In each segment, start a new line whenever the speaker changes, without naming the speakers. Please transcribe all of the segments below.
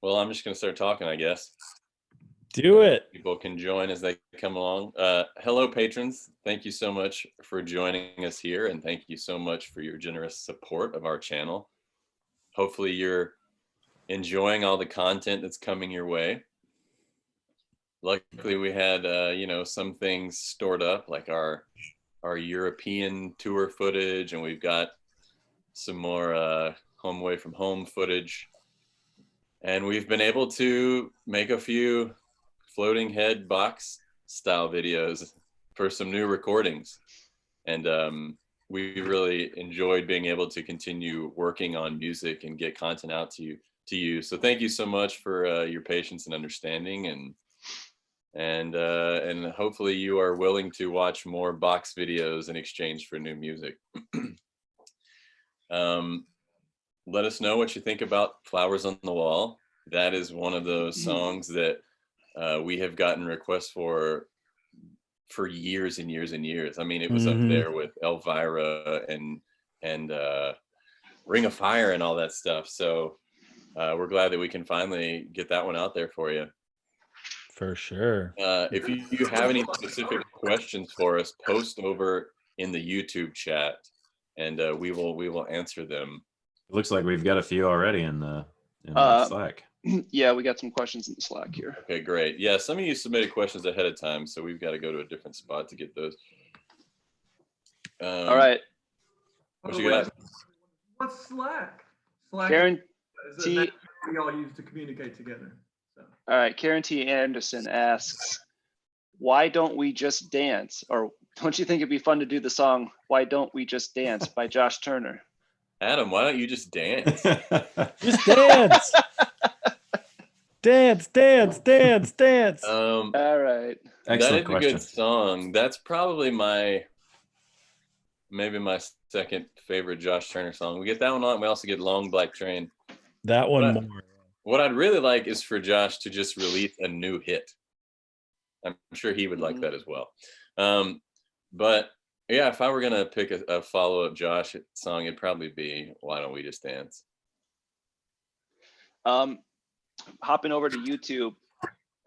Well, I'm just going to start talking, I guess.
Do it.
People can join as they come along. Hello, patrons. Thank you so much for joining us here, and thank you so much for your generous support of our channel. Hopefully, you're enjoying all the content that's coming your way. Luckily, we had some things stored up, like our European tour footage, and we've got some more home away from home footage. And we've been able to make a few floating head box style videos for some new recordings. And we really enjoyed being able to continue working on music and get content out to you. So thank you so much for your patience and understanding, and hopefully you are willing to watch more box videos in exchange for new music. Let us know what you think about Flowers on the Wall. That is one of those songs that we have gotten requests for years and years and years. I mean, it was up there with Elvira and Ring of Fire and all that stuff. So we're glad that we can finally get that one out there for you.
For sure.
If you have any specific questions for us, post over in the YouTube chat, and we will answer them.
It looks like we've got a few already in the Slack.
Yeah, we got some questions in the Slack here.
Okay, great. Yeah, some of you submitted questions ahead of time, so we've got to go to a different spot to get those.
All right.
What you got?
What's Slack? Slack
Karen
is
T.
that we all use to communicate together. So.
All right. Karen T. Anderson asks, why don't we just dance? Or don't you think it'd be fun to do the song "Why Don't We Just Dance" by Josh Turner?
Adam, why don't you just dance?
Just dance. Dance, dance, dance, dance.
All right.
Excellent
that is a good song. That's probably maybe my second favorite Josh Turner song. We get that one on. We also get Long Black Train.
That one more.
What I'd really like is for Josh to just release a new hit. I'm sure he would like that as well. But yeah, if I were going to pick a follow-up Josh song, it'd probably be Why Don't We Just Dance?
Hopping over to YouTube,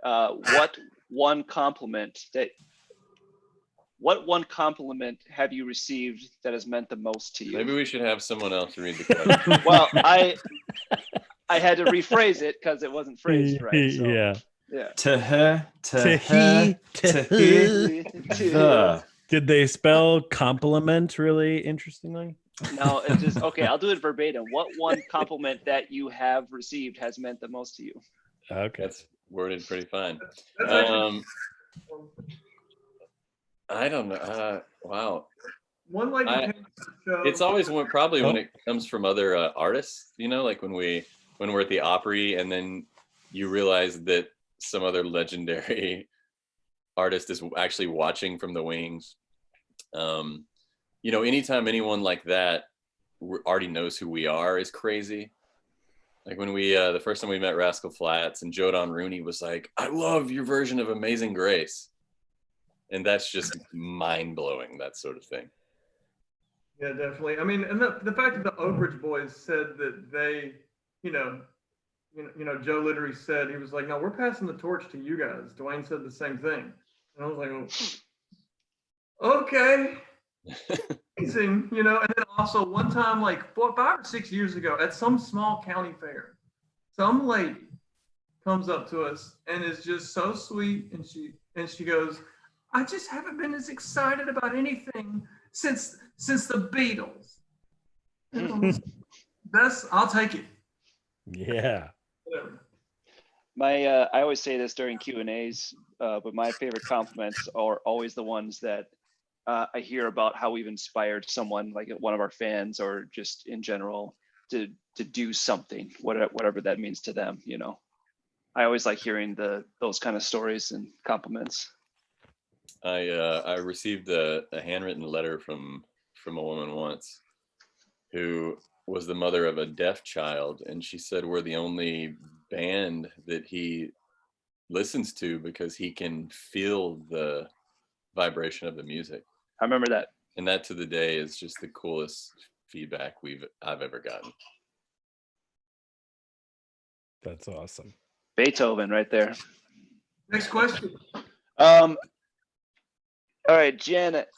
what one compliment have you received that has meant the most to you?
Maybe we should have someone else read the question.
Well, I had to rephrase it because it wasn't phrased right. So, yeah.
To her, to he, to he, the.
Did they spell compliment really interestingly?
No, it's just okay. I'll do it verbatim. What one compliment that you have received has meant the most to you?
Okay,
that's worded pretty fine.
That's
I don't know. Wow.
One lady
it's always probably when it comes from other artists. You know, like when we're at the Opry, and then you realize that some other legendary artist is actually watching from the wings. You know, anytime anyone like that already knows who we are is crazy. Like when we, the first time we met Rascal Flatts, and Joe Don Rooney was like, I love your version of Amazing Grace. And that's just mind blowing, that sort of thing.
Yeah, definitely. I mean, and the fact that the Oak Ridge Boys said that they, you know, Joe literally said, he was like, no, we're passing the torch to you guys. Dwayne said the same thing. And I was like, oh, okay. Amazing, you know. And then also one time, like 5 or 6 years ago, at some small county fair, some lady comes up to us and is just so sweet, and she goes, I just haven't been as excited about anything since the Beatles. I'll take it.
Yeah.
Whatever.
I always say this during Q&As, but my favorite compliments are always the ones that I hear about how we've inspired someone, like one of our fans, or just in general, to do something, whatever that means to them. You know, I always like hearing those kind of stories and compliments.
I received a handwritten letter from a woman once who was the mother of a deaf child, and she said we're the only band that he listens to because he can feel the vibration of the music.
I remember that.
And that to the day is just the coolest feedback I've ever gotten.
That's awesome.
Beethoven right there.
Next question.
All right, Janet.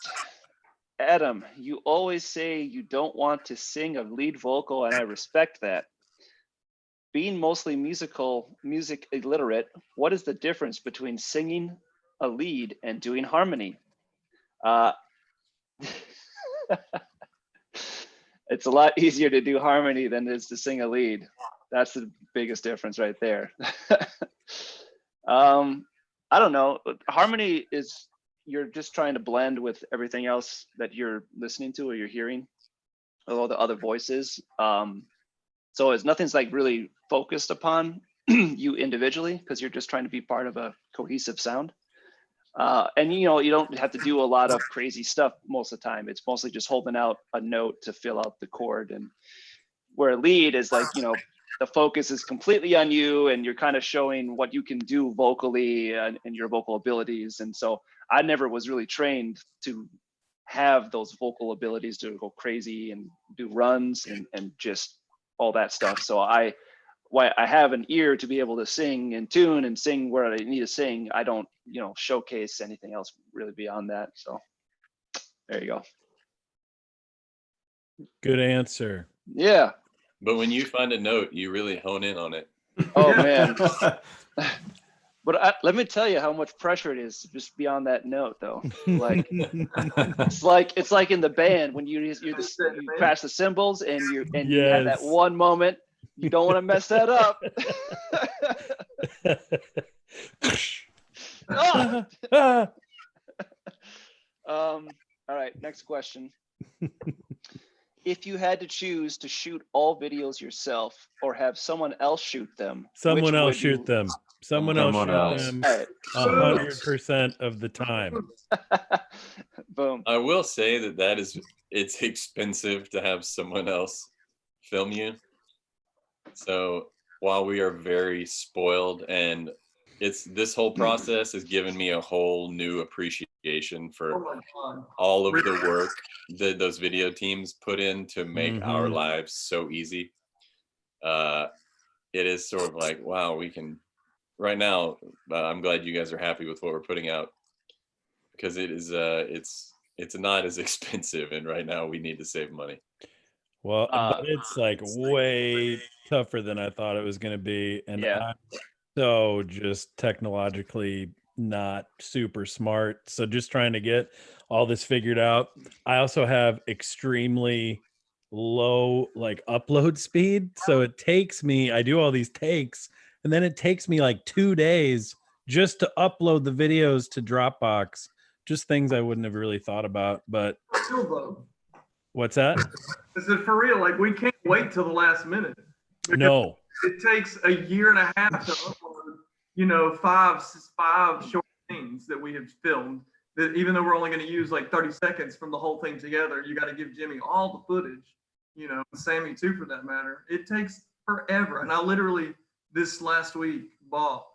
Adam, you always say you don't want to sing a lead vocal, and I respect that. Being mostly music illiterate, what is the difference between singing a lead and doing harmony? It's a lot easier to do harmony than it is to sing a lead. That's the biggest difference right there. I don't know. Harmony is, you're just trying to blend with everything else that you're listening to or you're hearing, all the other voices. So it's nothing's like really focused upon you individually, because you're just trying to be part of a cohesive sound. And you know, you don't have to do a lot of crazy stuff most of the time. It's mostly just holding out a note to fill out the chord. And where a lead is like, you know, the focus is completely on you, and you're kind of showing what you can do vocally and your vocal abilities. And so I never was really trained to have those vocal abilities to go crazy and do runs and just all that stuff. So I have an ear to be able to sing in tune and sing where I need to sing. I don't, you know, showcase anything else really beyond that. So there you go.
Good answer.
Yeah.
But when you find a note, you really hone in on it.
Oh man. But let me tell you how much pressure it is just beyond that note, though. Like it's like in the band when you crash the cymbals and you have that one moment, you don't want to mess that up. All right, next question. If you had to choose to shoot all videos yourself or have someone else shoot them,
Someone else shoot them. Someone else shoot them 100% of the time.
Boom.
I will say that it's expensive to have someone else film you. So while we are very spoiled, and this whole process has given me a whole new appreciation for all of the work that those video teams put in to make our lives so easy. It is sort of like, wow, we can right now. I'm glad you guys are happy with what we're putting out, because it is it's not as expensive, and right now we need to save money.
Well, but it's like way tougher than I thought it was going to be, and I'm so just technologically not super smart. So just trying to get all this figured out. I also have extremely low like upload speed, so it takes me, I do all these takes, and then it takes me like 2 days just to upload the videos to Dropbox. Just things I wouldn't have really thought about. But what's that?
Is it for real? Like, we can't wait till the last minute.
No.
It takes a year and a half to upload, you know, five short scenes that we have filmed. That even though we're only going to use like 30 seconds from the whole thing together, you got to give Jimmy all the footage, you know, Sammy too, for that matter. It takes forever. And I literally this last week bought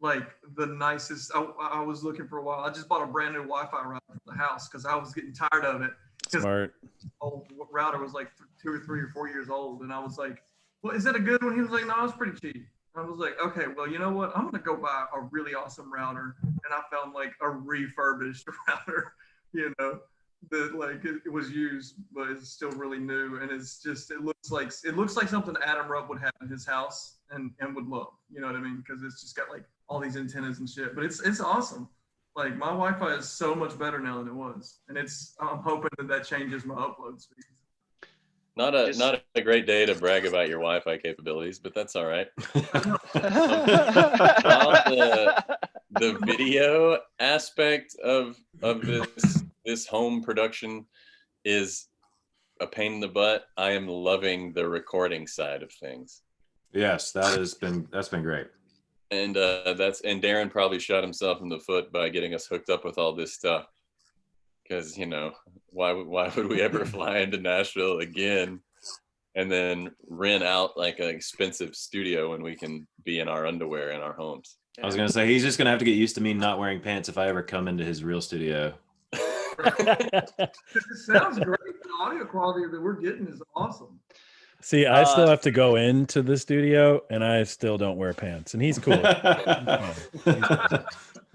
like the nicest. I was looking for a while. I just bought a brand new Wi-Fi router for the house because I was getting tired of it.
Smart.
Old router was like 2 or 3 or 4 years old, and I was like, well, is it a good one? He was like, no, it's pretty cheap. I was like, okay, well, you know what? I'm gonna go buy a really awesome router, and I found like a refurbished router, you know, that like it was used, but it's still really new, and it's just it looks like something Adam Rupp would have in his house and would love, you know what I mean? Because it's just got like all these antennas and shit, but it's awesome. Like my Wi-Fi is so much better now than it was, and I'm hoping that changes my upload speed.
Not a great day to brag about your Wi-Fi capabilities, but that's all right. The video aspect of this home production is a pain in the butt. I am loving the recording side of things.
Yes, that's been great.
And Darren probably shot himself in the foot by getting us hooked up with all this stuff. Because, you know, why would we ever fly into Nashville again and then rent out like an expensive studio when we can be in our underwear in our homes?
I was going to say, he's just going to have to get used to me not wearing pants if I ever come into his real studio.
It sounds great. The audio quality that we're getting is awesome.
See, I still have to go into the studio, and I still don't wear pants, and he's cool.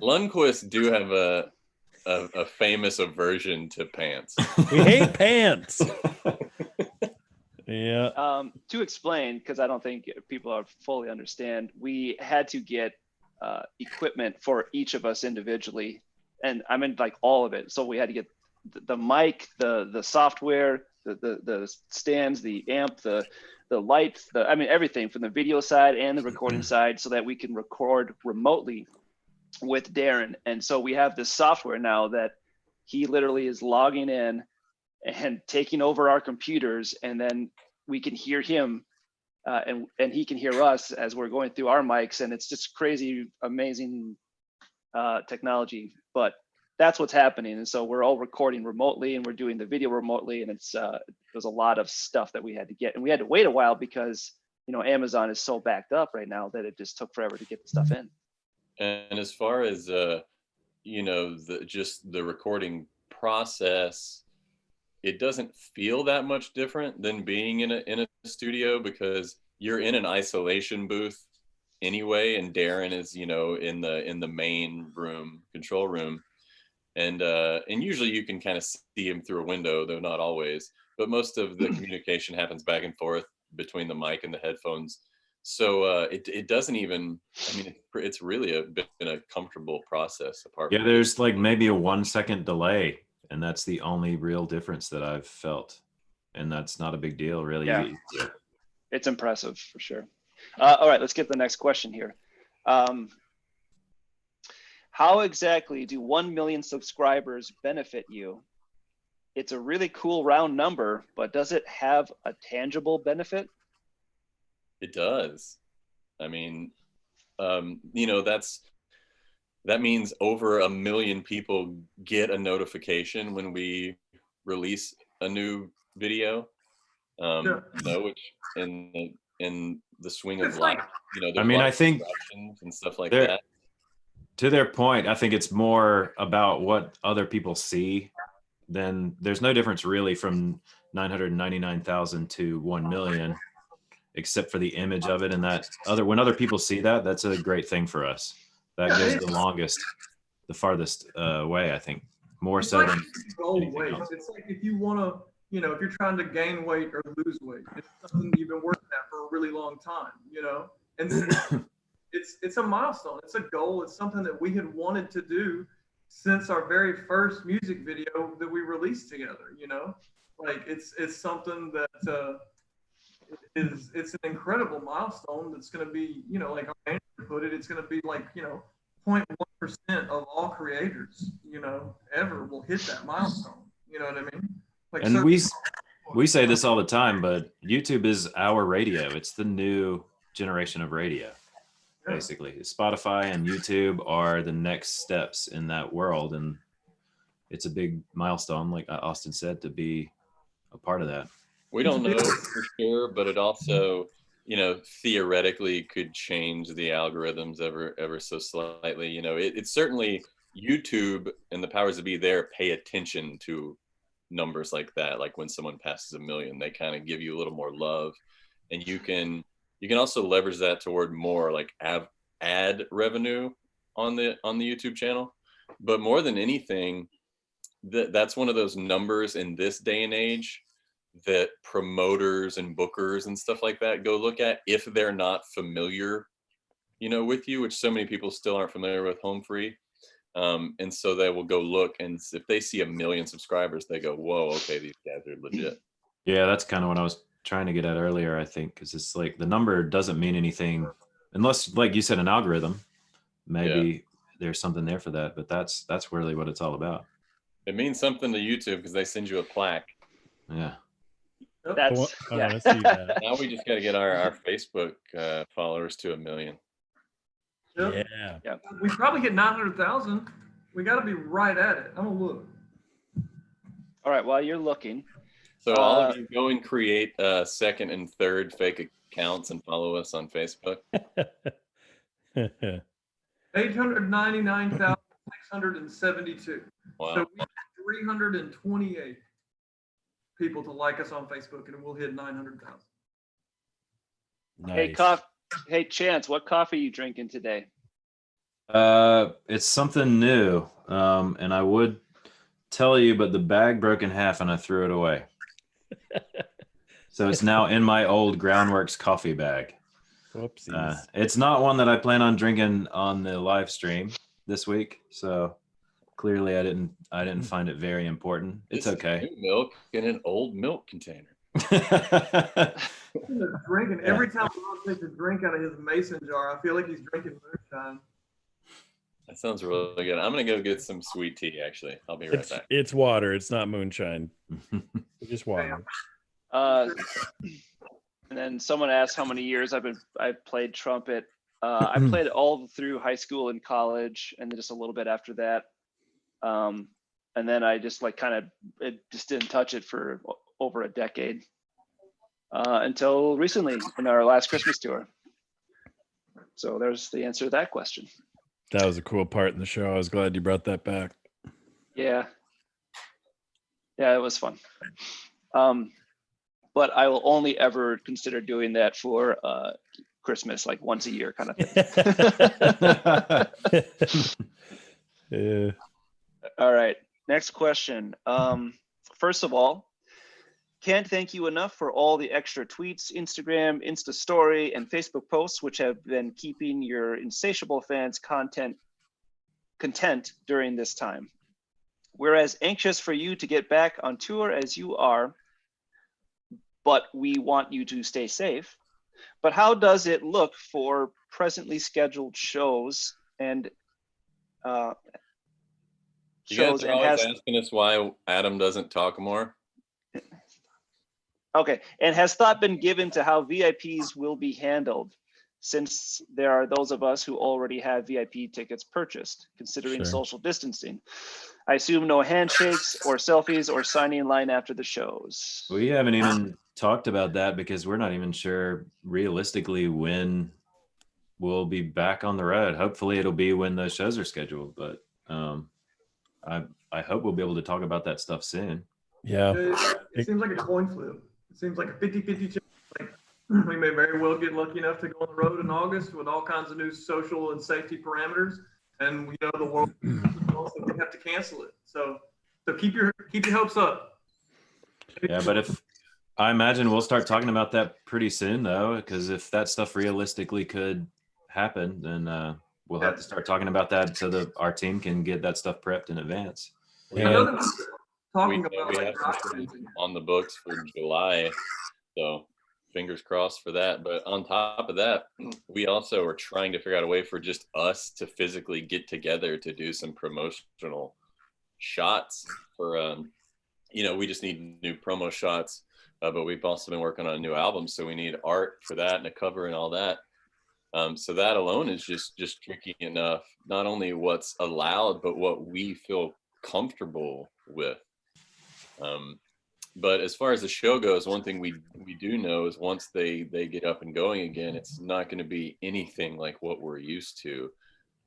Lundquist do have a famous aversion to pants.
We hate pants. Yeah.
To explain, because I don't think people are fully understand, we had to get equipment for each of us individually, and I mean like all of it. So we had to get the mic, the software, the stands, the amp, the lights, I mean everything from the video side and the recording side, so that we can record remotely with Darren. And so we have this software now that he literally is logging in and taking over our computers, and then we can hear him and he can hear us as we're going through our mics, and it's just crazy, amazing technology. But that's what's happening. And so we're all recording remotely, and we're doing the video remotely, and there's a lot of stuff that we had to get, and we had to wait a while because Amazon is so backed up right now that it just took forever to get the stuff in.
And as far as just the recording process, it doesn't feel that much different than being in a studio, because you're in an isolation booth anyway, and Darren is in the main room, control room, and usually you can kind of see him through a window, though not always, but most of the communication happens back and forth between the mic and the headphones. So it doesn't even, I mean, it's really been a comfortable process. Apart from
there's like maybe a 1 second delay, and that's the only real difference that I've felt, and that's not a big deal, really.
Yeah. It's impressive for sure. All right, let's get the next question here. How exactly do 1 million subscribers benefit you? It's a really cool round number, but does it have a tangible benefit?
It does. I mean, that means over 1 million people get a notification when we release a new video. Which in the swing of life,
I mean, I think
and stuff like that.
To their point, I think it's more about what other people see. Then there's no difference really from 999,000 to 1 million. Except for the image of it, and when other people see that, that's a great thing for us. That goes the farthest way, I think, more so than
goal weight. It's like if you want to, if you're trying to gain weight or lose weight, it's something you've been working at for a really long time, and it's a milestone. It's a goal. It's something that we had wanted to do since our very first music video that we released together. Like it's something that. It's an incredible milestone that's going to be, like our manager put it, it's going to be like, 0.1% of all creators, ever will hit that milestone. You know what I mean? Like,
and we say this all the time, but YouTube is our radio. It's the new generation of radio, basically. Spotify and YouTube are the next steps in that world, and it's a big milestone, like Austin said, to be a part of that.
We don't know for sure, but it also, theoretically could change the algorithms ever so slightly. It's certainly YouTube and the powers that be there pay attention to numbers like that. Like when someone passes 1 million, they kind of give you a little more love, and you can also leverage that toward more like ad revenue on the YouTube channel. But more than anything, that's one of those numbers in this day and age that promoters and bookers and stuff like that go look at if they're not familiar, with you, which so many people still aren't familiar with Home Free. And so they will go look, and if they see 1 million subscribers, they go, whoa, okay, these guys are legit.
Yeah, that's kind of what I was trying to get at earlier, I think, because it's like the number doesn't mean anything unless, like you said, an algorithm. Maybe there's something there for that, but that's really what it's all about.
It means something to YouTube because they send you a plaque.
Yeah.
I want to see that.
Now we just got to get our Facebook followers to 1 million.
Yep. Yeah. We probably hit 900,000. We got to be right at it. I'm gonna look.
All right. While you're looking,
so all of you go and create second and third fake accounts and follow us on Facebook.
899,672.
Wow.
So we have 328 people to like us on Facebook, and we'll hit 900,000.
Nice.
Hey, Chance, what coffee are you drinking today?
It's something new. And I would tell you, but the bag broke in half and I threw it away. So it's now in my old Groundworks coffee bag.
Whoopsies.
It's not one that I plan on drinking on the live stream this week. So clearly I didn't find it very important. It's
This is
okay.
new milk in an old milk container.
Drinking every time Ron takes a drink out of his mason jar, I feel like he's drinking moonshine.
That sounds really good. I'm gonna go get some sweet tea. Actually, I'll be right back.
It's water. It's not moonshine. It's just water.
And then someone asked how many years I've played trumpet. I played all through high school and college, and then just a little bit after that. And then I just just didn't touch it for over a decade until recently in our last Christmas tour. So there's the answer to that question.
That was a cool part in the show. I was glad you brought that back.
Yeah, it was fun. But I will only ever consider doing that for Christmas, like once a year kind of thing.
Yeah.
All right, next question. First of all, can't thank you enough for all the extra tweets, Instagram, Insta story, and Facebook posts, which have been keeping your insatiable fans content during this time. We're as anxious for you to get back on tour as you are, but we want you to stay safe. But how does it look for presently scheduled shows and
You guys are always asking us why Adam doesn't talk more.
Okay, and has thought been given to how VIPs will be handled, since there are those of us who already have VIP tickets purchased, considering social distancing? I assume no handshakes or selfies or signing in line after the shows.
We haven't even talked about that because we're not even sure realistically when we'll be back on the road. Hopefully it'll be when those shows are scheduled, but I hope we'll be able to talk about that stuff soon.
Yeah.
It seems like a coin flip. It seems like a 50-50 chance. Like we may very well get lucky enough to go on the road in August with all kinds of new social and safety parameters, and we know the world so we have to cancel it. So keep your hopes up.
Yeah, but I imagine we'll start talking about that pretty soon, though, because if that stuff realistically could happen, then we'll have to start talking about that so our team can get that stuff prepped in advance.
We have some shows on the books for July, so fingers crossed for that. But on top of that, we also are trying to figure out a way for just us to physically get together to do some promotional shots for we just need new promo shots, but we've also been working on a new album, so we need art for that and a cover and all that. So that alone is just tricky enough, not only what's allowed, but what we feel comfortable with. But as far as the show goes, one thing we do know is once they get up and going again, it's not going to be anything like what we're used to.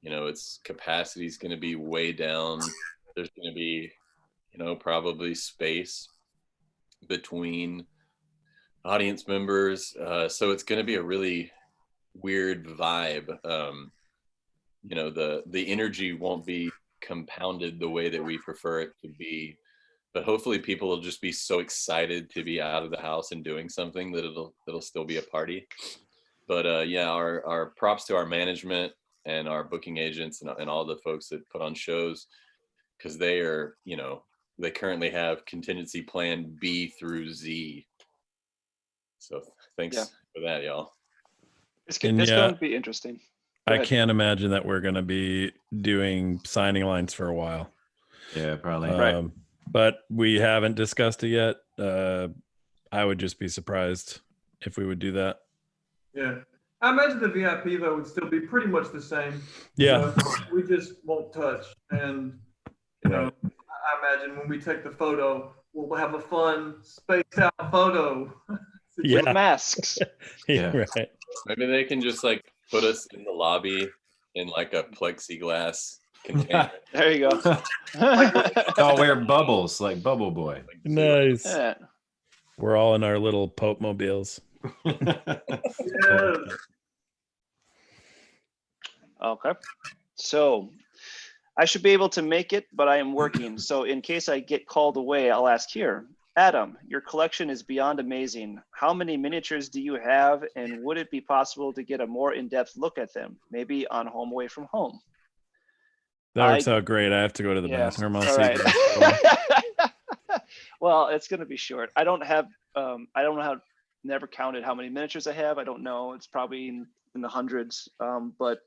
Its capacity is going to be way down. There's going to be, probably space between audience members. So it's going to be a really weird vibe. The energy won't be compounded the way that we prefer it to be. But hopefully people will just be so excited to be out of the house and doing something that it'll still be a party. But our props to our management and our booking agents and all the folks that put on shows, because they are, they currently have contingency plan B through Z. So thanks for that, y'all.
It's going to be interesting.
I can't imagine that we're going to be doing signing lines for a while.
Yeah, probably.
Right.
But we haven't discussed it yet. I would just be surprised if we would do that.
Yeah. I imagine the VIP, though, would still be pretty much the same.
Yeah.
We just won't touch. And, I imagine when we take the photo, we'll have a fun spaced out photo.
With masks.
Yeah. Right.
Maybe they can just put us in the lobby in a plexiglass container.
There you go.
I'll wear bubbles like Bubble Boy.
Nice. Yeah. We're all in our little Pope mobiles.
Yeah.
Okay. So I should be able to make it, but I am working. So in case I get called away, I'll ask here. Adam, your collection is beyond amazing. How many miniatures do you have, and would it be possible to get a more in-depth look at them, maybe on Home Away from Home?
That works out great. I have to go to the bathroom. I'll
All
see
right.
you guys.
Well, it's going to be short. I don't know never counted how many miniatures I have. I don't know. It's probably in the hundreds. But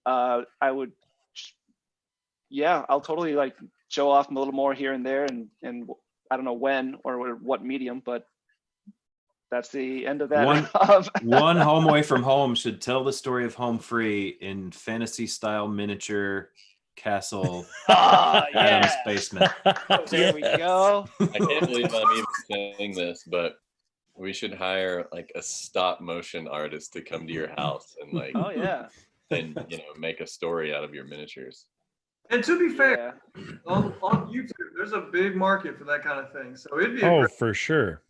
I would, yeah, I'll totally like show off a little more here and there, and I don't know when or what medium, but that's the end of that.
One Home Away from Home should tell the story of Home Free in fantasy style miniature castle Adam's basement.
There we go.
I can't believe I'm even saying this, but we should hire like a stop motion artist to come to your house and like,
oh yeah,
and make a story out of your miniatures.
And to be fair, on YouTube, there's a big market for that kind of thing. So it'd be a
for sure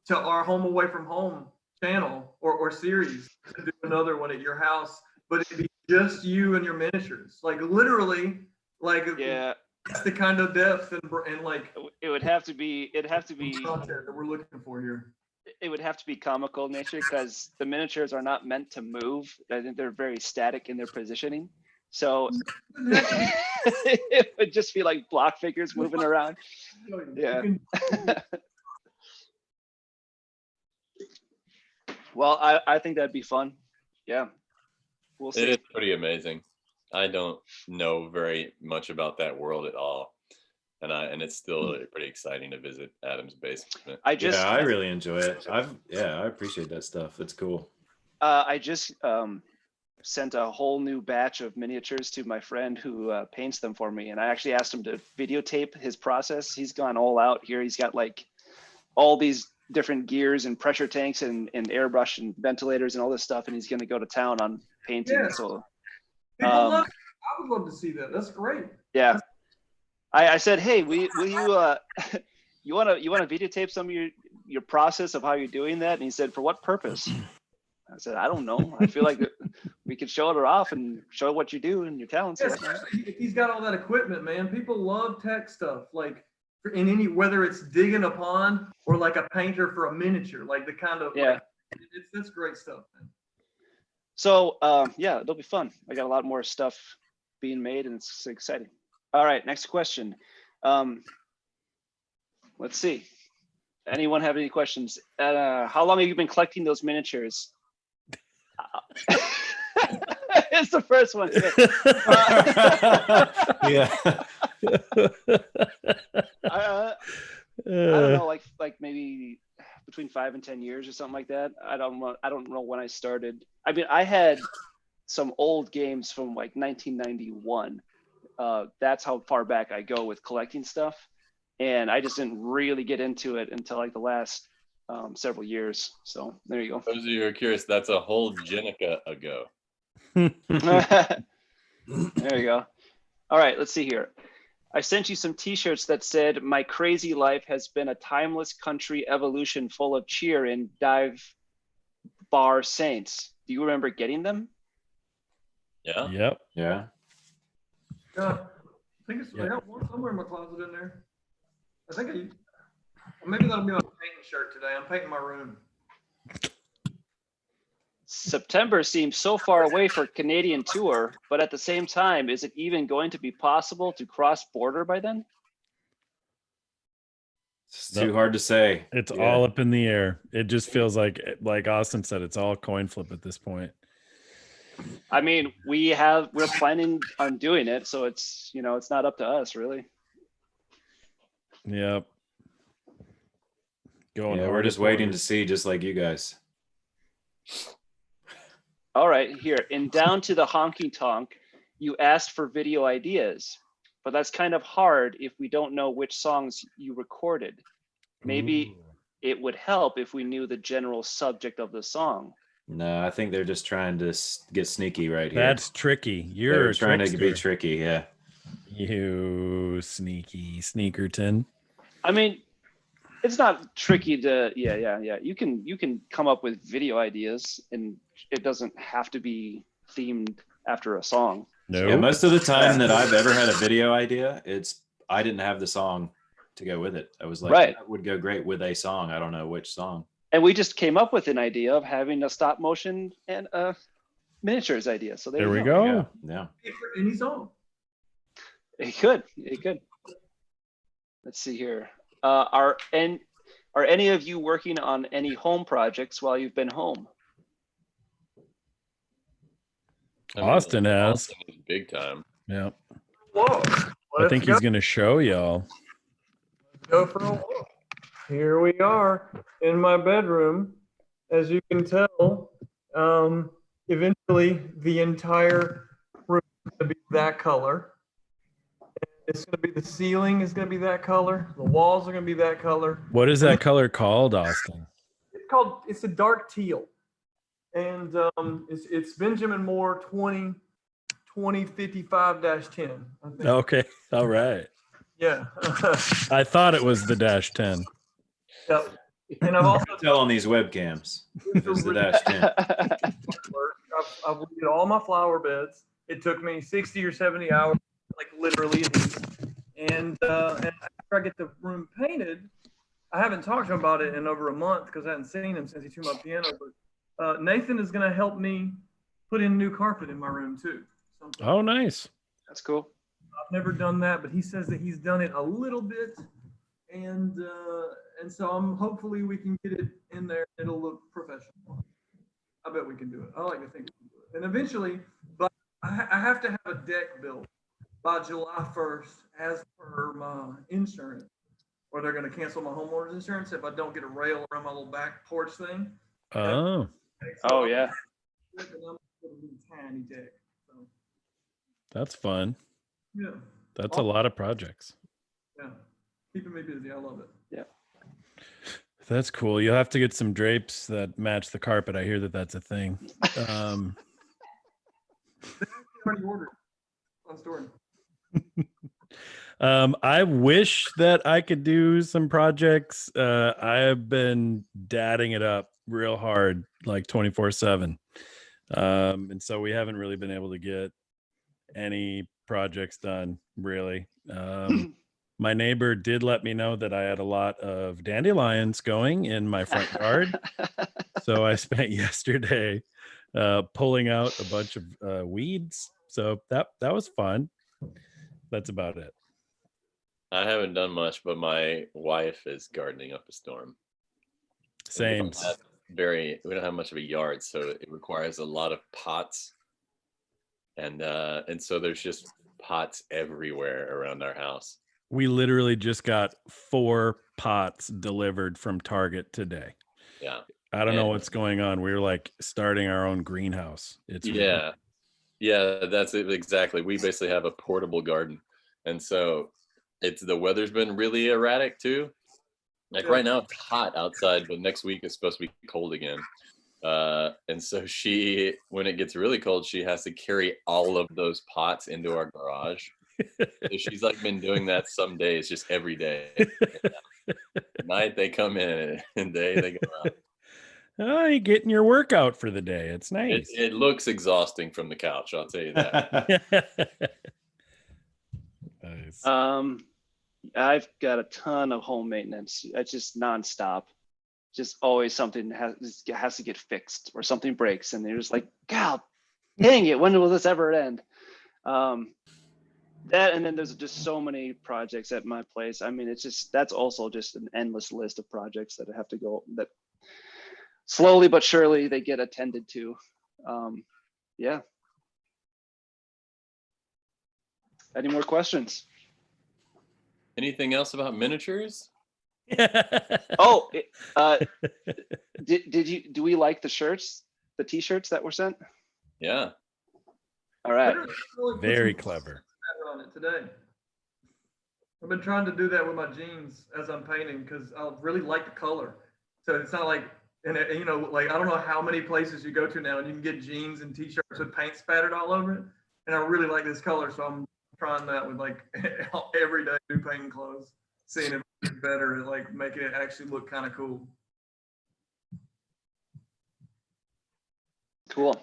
to our Home Away from Home channel or series to do another one at your house, but it'd be just you and your miniatures, like literally, like that's the kind of depth and like
it would have to be
content that we're looking for here.
It would have to be comical nature because the miniatures are not meant to move. I think they're very static in their positioning. So it would just be like block figures moving around. Yeah. Well, I think that'd be fun. Yeah. We'll see.
It is pretty amazing. I don't know very much about that world at all. And it's still pretty exciting to visit Adam's basement.
I really enjoy it. I appreciate that stuff. It's cool.
I just sent a whole new batch of miniatures to my friend who paints them for me, and I actually asked him to videotape his process. He's gone all out here. He's got like all these different gears and pressure tanks and airbrush and ventilators and all this stuff, and he's going to go to town on painting.
Yeah.
So
I would love to see that. That's great.
Yeah. I said, hey, will you you want to videotape some of your process of how you're doing that? And he said, for what purpose? I said, I don't know. I feel like we could show it off and show what you do and your talents.
Yeah, if he's got all that equipment, man. People love tech stuff, like in any, whether it's digging a pond or like a painter for a miniature, like the kind of it's great stuff, man.
So yeah, it'll be fun. I got a lot more stuff being made, and it's exciting. All right, next question. Let's see. Anyone have any questions? How long have you been collecting those miniatures? It's the first one.
Yeah.
I don't know, like maybe between 5 and 10 years or something like that. I don't know when I started. I mean, I had some old games from like 1991. That's how far back I go with collecting stuff, and I just didn't really get into it until like the last several years. So there you go.
For those of you who are curious, that's a whole Jenica ago.
There you go. All right, let's see here. I sent you some t-shirts that said, my crazy life has been a timeless country evolution full of cheer and dive bar saints. Do you remember getting them?
Yeah.
Yep.
Yeah.
I think I got one somewhere in my closet in there. I think maybe that'll be my painting shirt today. I'm painting my room.
September seems so far away for Canadian tour, but at the same time, is it even going to be possible to cross border by then?
It's too hard to say.
It's all up in the air. It just feels like Austin said, it's all coin flip at this point.
I mean, we're planning on doing it, so it's not up to us really.
Yep.
We're just waiting to see, just like you guys.
All right, here in Down to the Honky Tonk, you asked for video ideas, but that's kind of hard if we don't know which songs you recorded. Maybe it would help if we knew the general subject of the song.
No, I think they're just trying to get sneaky right here.
That's tricky.
They're trying to be tricky, yeah.
You sneaky sneakerton.
I mean, It's not tricky to, yeah. You can come up with video ideas, and it doesn't have to be themed after a song.
No.
Yeah, most of the time that I've ever had a video idea, I didn't have the song to go with it. I was like,
Right.
that would go great with a song. I don't know which song.
And we just came up with an idea of having a stop motion and a miniatures idea. So
There we
Yeah.
go.
Yeah.
For any song.
It could. Let's see here. Are any of you working on any home projects while you've been home?
I mean,
Austin has.
Austin is big time.
Yeah.
Whoa.
I think he's going to show y'all.
Go for a walk. Here we are in my bedroom. As you can tell, eventually the entire room is going to be that color. It's going to be, the ceiling is going to be that color. The walls are going to be that color.
What is that color called, Austin?
It's a dark teal. And it's Benjamin Moore 2055-10. I think.
Okay. All right.
Yeah.
I thought it was the -10.
Yep. And I've also
Tell on these webcams. It's the -10.
I've weeded all my flower beds. It took me 60 or 70 hours, like literally. And after I get the room painted, I haven't talked to him about it in over a month because I hadn't seen him since he tuned my piano. But Nathan is going to help me put in new carpet in my room too.
Oh, nice.
That's cool.
I've never done that, but he says that he's done it a little bit, and so hopefully we can get it in there. It'll look professional. I bet we can do it. I like to think we can do it. And eventually, but I have to have a deck built by July 1st as per my insurance, or they're going to cancel my homeowner's insurance if I don't get a rail around my little back porch thing.
Oh.
Oh yeah.
Tiny deck. So,
That's fun.
yeah.
That's a lot of projects.
Yeah. Keeping me busy. I love it.
Yeah.
That's cool. You'll have to get some drapes that match the carpet. I hear that that's a thing.
Already ordered on store.
I wish that I could do some projects. I have been dadding it up real hard, like 24/7. And so we haven't really been able to get any projects done, really. My neighbor did let me know that I had a lot of dandelions going in my front yard. So I spent yesterday pulling out a bunch of weeds. So that was fun. That's about it.
I haven't done much, but my wife is gardening up a storm.
Same.
We don't have much of a yard, so it requires a lot of pots, and so there's just pots everywhere around our house.
We literally just got 4 pots delivered from Target today.
Yeah.
I don't know what's going on. We were like starting our own greenhouse. It's
yeah, that's it exactly. We basically have a portable garden, and so the weather's been really erratic too. Like right now it's hot outside, but next week it's supposed to be cold again. And so when it gets really cold, she has to carry all of those pots into our garage. So she's like been doing that some days, just every day. At night they come in, and day they go out.
Oh, you're getting your workout for the day. It's nice.
It looks exhausting from the couch, I'll tell you that.
Nice.
I've got a ton of home maintenance. It's just nonstop. Just always something has to get fixed, or something breaks, and they're just like, God dang it, when will this ever end? That, and then there's just so many projects at my place. I mean, that's also just an endless list of projects that have to go, that slowly but surely they get attended to. Yeah. Any more questions?
Anything else about miniatures?
Oh, do we like the shirts, the t-shirts that were sent?
Yeah.
All right.
Very clever.
On it today. I've been trying to do that with my jeans as I'm painting because I really like the color. So it's not like, and you know, like I don't know how many places you go to now and you can get jeans and t-shirts with paint spattered all over it. And I really like this color, so I'm trying that with like everyday new painting clothes. seeing if it's better, like making it actually look kind of cool.
Cool.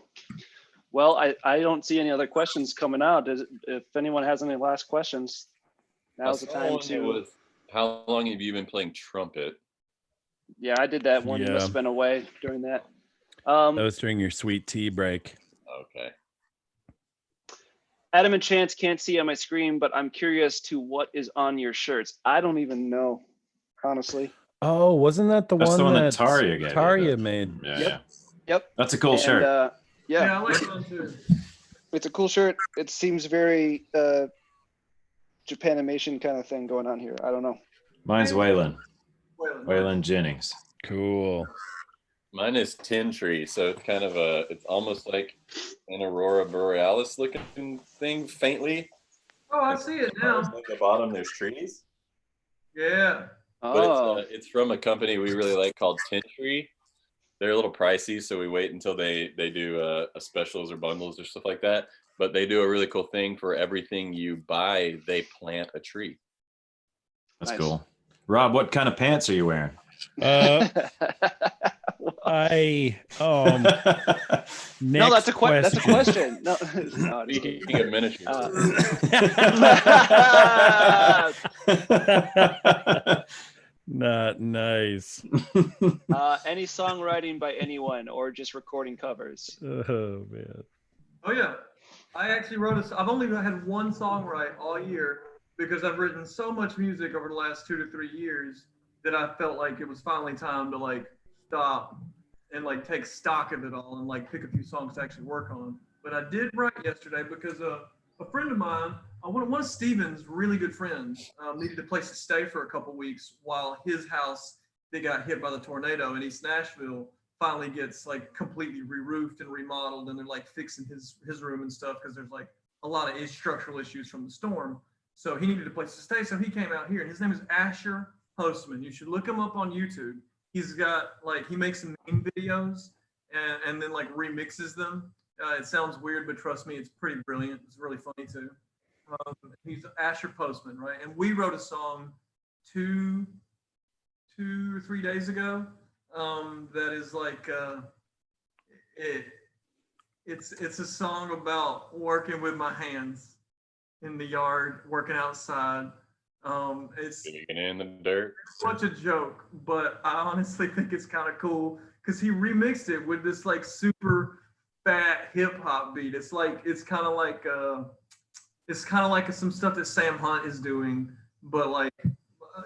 Well, I don't see any other questions coming out. If anyone has any last questions, now's the time to.
How long have you been playing trumpet?
Yeah, I did that one. You must have been away during that. That
was during your sweet tea break.
Okay.
Adam and Chance can't see on my screen, but I'm curious to what is on your shirts. I don't even know, honestly.
Oh, wasn't that the
That's
one
the one
that
Tarja
made?
Yeah.
Yep.
That's a cool shirt.
Yeah, I like that one too.
It's a cool shirt. It seems very Japanimation kind of thing going on here. I don't know.
Mine's Waylon Jennings.
Cool.
Mine is Tin Tree, so it's kind of it's almost like an Aurora Borealis looking thing, faintly.
Oh, I see it now.
At the bottom, there's trees.
Yeah.
But it's from a company we really like called Tin Tree. They're a little pricey, so we wait until they do a specials or bundles or stuff like that. But they do a really cool thing for everything you buy. They plant a tree.
That's cool. Rob, what kind of pants are you wearing?
No,
that's a question. No,
Speaking of miniatures.
Not nice.
Any songwriting by anyone or just recording covers?
Oh man.
Oh yeah. I actually I've only had one song write all year because I've written so much music over the last 2 to 3 years that I felt like it was finally time to like stop and like take stock of it all and like pick a few songs to actually work on. But I did write yesterday because a friend of mine, one of Steven's really good friends, needed a place to stay for a couple weeks while his house that got hit by the tornado in East Nashville finally gets like completely re-roofed and remodeled, and they're like fixing his room and stuff because there's like a lot of structural issues from the storm. So he needed a place to stay, so he came out here, and his name is Asher Postman. You should look him up on YouTube. He's got like, he makes some meme videos and then like remixes them. It sounds weird, but trust me, it's pretty brilliant. It's really funny too. He's Asher Postman, right? And we wrote a song two or 3 days ago that is like it's a song about working with my hands in the yard, working outside. It's
digging in the dirt.
Such a joke, but I honestly think it's kind of cool because he remixed it with this like super fat hip hop beat. It's kind of like some stuff that Sam Hunt is doing, but like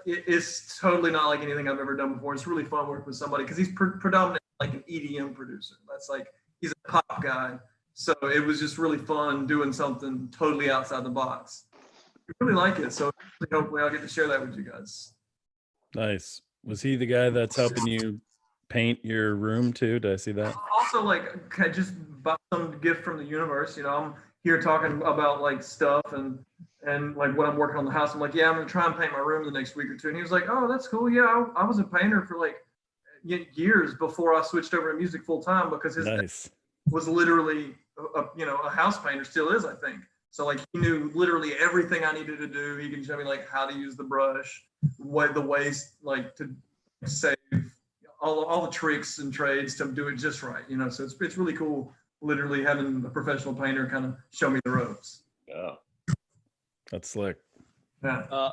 it's totally not like anything I've ever done before. It's really fun working with somebody because he's predominantly like an EDM producer. That's like, he's a pop guy. So it was just really fun doing something totally outside the box. I really like it. So hopefully I'll get to share that with you guys.
Nice. Was he the guy that's helping you paint your room too? Did I see that?
Also, like, I just bought some gift from the universe. You know, I'm here talking about like stuff and like what I'm working on the house. I'm like, yeah, I'm gonna try and paint my room the next week or two. And he was like, oh, that's cool. Yeah, I was a painter for like years before I switched over to music full time because his dad was literally a house painter, still is, I think. So like he knew literally everything I needed to do. He can show me like how to use the brush, the ways like to save all the tricks and trades to do it just right. You know, so it's really cool literally having a professional painter kind of show me the ropes.
Yeah.
That's slick.
Yeah.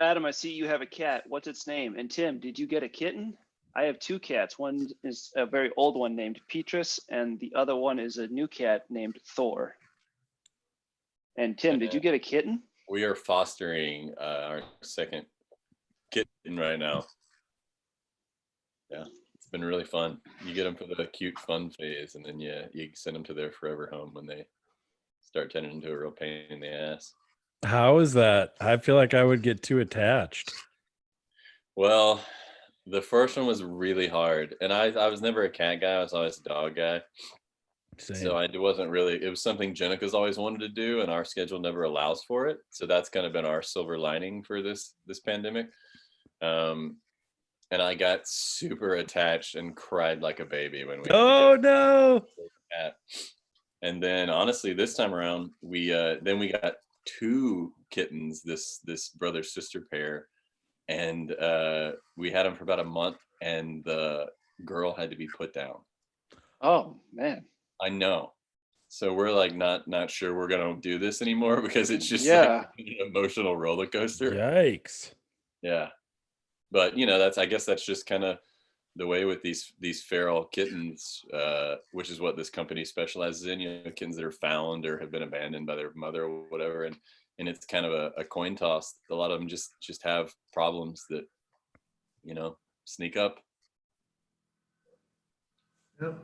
Adam, I see you have a cat. What's its name? And Tim, did you get a kitten? I have 2 cats. One is a very old one named Petrus, and the other one is a new cat named Thor. And Tim, did you get a kitten?
We are fostering our second kitten right now. Yeah, it's been really fun. You get them for the cute fun phase, and then you send them to their forever home when they start turning into a real pain in the ass.
How is that? I feel like I would get too attached.
Well, the first one was really hard, and I was never a cat guy. I was always a dog guy.
Same.
So it was something Jenica's always wanted to do, and our schedule never allows for it. So that's kind of been our silver lining for this pandemic. And I got super attached and cried like a baby when we
no.
cat. And then honestly, this time around, we got 2 kittens, this brother sister pair. and we had him for about a month, and the girl had to be put down.
Oh man.
I know. So we're like not sure we're gonna do this anymore because it's just
Yeah.
like an emotional roller coaster.
Yikes.
Yeah. But I guess that's just kind of the way with these feral kittens, which is what this company specializes in, kittens that are found or have been abandoned by their mother or whatever. And it's kind of a coin toss. A lot of them just have problems that, sneak up.
Yep.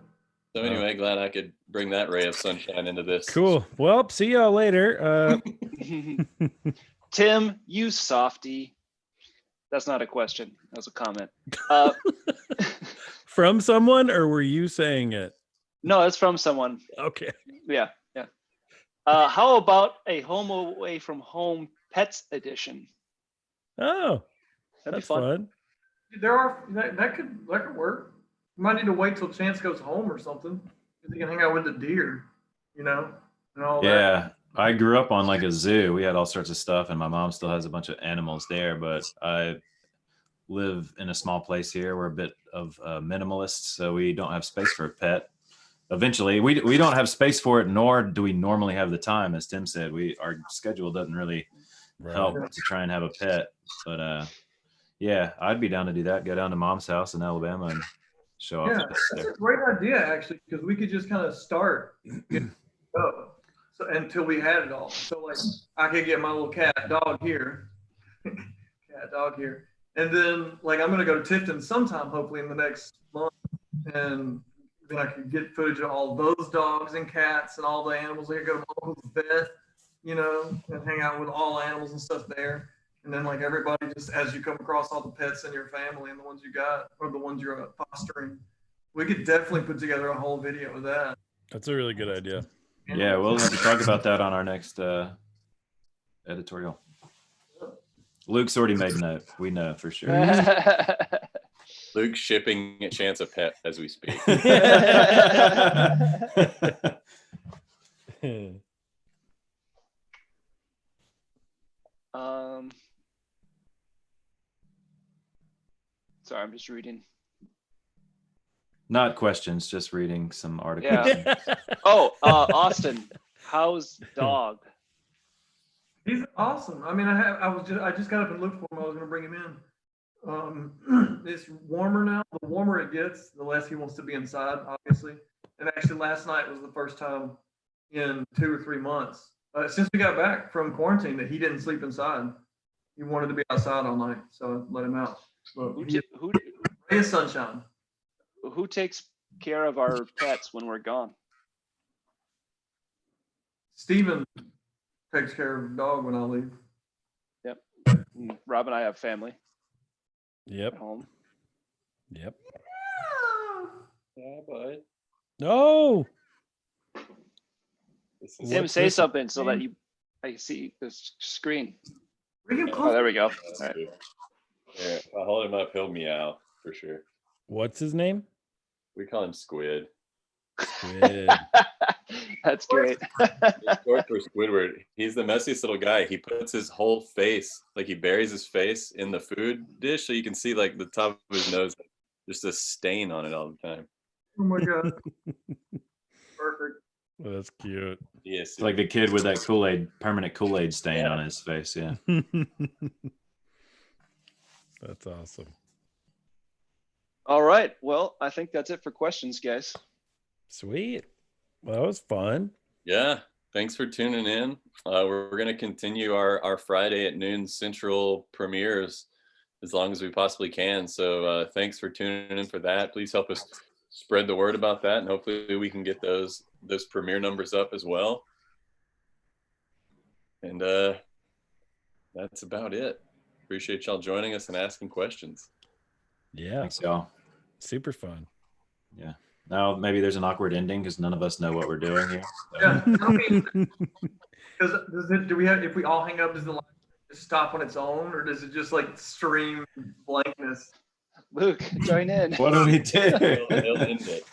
So anyway, glad I could bring that ray of sunshine into this.
Cool. Well, see y'all later.
Tim, you softy. That's not a question. That's a comment.
From someone, or were you saying it?
No, it's from someone.
Okay.
Yeah. How about a home away from home pets edition?
Oh,
That'd
that's
be fun.
fun.
That could work. You might need to wait till Chance goes home or something. You can hang out with the deer, and all that.
Yeah, I grew up on like a zoo. We had all sorts of stuff, and my mom still has a bunch of animals there. But I live in a small place here. We're a bit of minimalists, so we don't have space for a pet. Eventually, we don't have space for it, nor do we normally have the time. As Tim said, our schedule doesn't really help to try and have a pet. But yeah, I'd be down to do that. Go down to Mom's house in Alabama and show off.
Yeah, that's a great idea actually, because we could just kind of start so until we had it all. So like I could get my little cat dog here, and then like I'm gonna go to Tifton sometime, hopefully in the next month, and then I could get footage of all those dogs and cats and all the animals. I could go to my uncle's vet, and hang out with all animals and stuff there. And then like everybody, just as you come across all the pets in your family and the ones you got or the ones you're fostering, we could definitely put together a whole video of that.
That's a really good idea.
Yeah, we'll have to talk about that on our next editorial. Luke's already made a note. We know for sure.
Luke's shipping a Chance a pet as we speak.
Sorry, I'm just reading.
Not questions, just reading some articles.
Yeah. Oh, Austin, how's dog?
He's awesome. I mean, I just got up and looked for him. I was going to bring him in. It's warmer now. The warmer it gets, the less he wants to be inside, obviously. And actually, last night was the first time in 2 or 3 months since we got back from quarantine that he didn't sleep inside. He wanted to be outside all night, so I let him out. But ray of sunshine.
Who takes care of our pets when we're gone?
Steven takes care of the dog when I leave.
Yep. Rob and I have family.
Yep.
At home.
Yep.
Yeah, bud.
No.
Tim, say something so that I see the screen. Oh, there we go. All right.
Yeah, if I hold him up, he'll meow for sure.
What's his name?
We call him Squid.
Squid.
That's great.
It's short for Squidward. He's the messiest little guy. He puts his whole face, like he buries his face in the food dish, so you can see like the top of his nose, just a stain on it all the time.
Oh my god. Perfect.
Oh, that's cute.
Yes,
It's like the kid with that permanent Kool-Aid stain on his face. Yeah.
That's awesome.
All right. Well, I think that's it for questions, guys.
Sweet. Well, that was fun.
Yeah. Thanks for tuning in. We're going to continue our Friday at noon Central premieres as long as we possibly can. So thanks for tuning in for that. Please help us spread the word about that, and hopefully we can get those premiere numbers up as well. And that's about it. Appreciate y'all joining us and asking questions.
Yeah.
Thanks, y'all.
Super fun.
Yeah. Now maybe there's an awkward ending because none of us know what we're doing here. So.
Yeah. I mean, do we have, if we all hang up, does the line just stop on its own, or does it just like stream blankness?
Luke, join in.
What do we do?
They'll end it.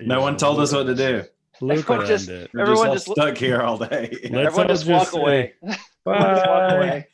No one told us what to do.
Luke will
Everyone just-
end it.
We're
Everyone
all
just
stuck here all day.
Let's
Everyone
all
just walk
say,
away.
Bye.
Everyone just walk away.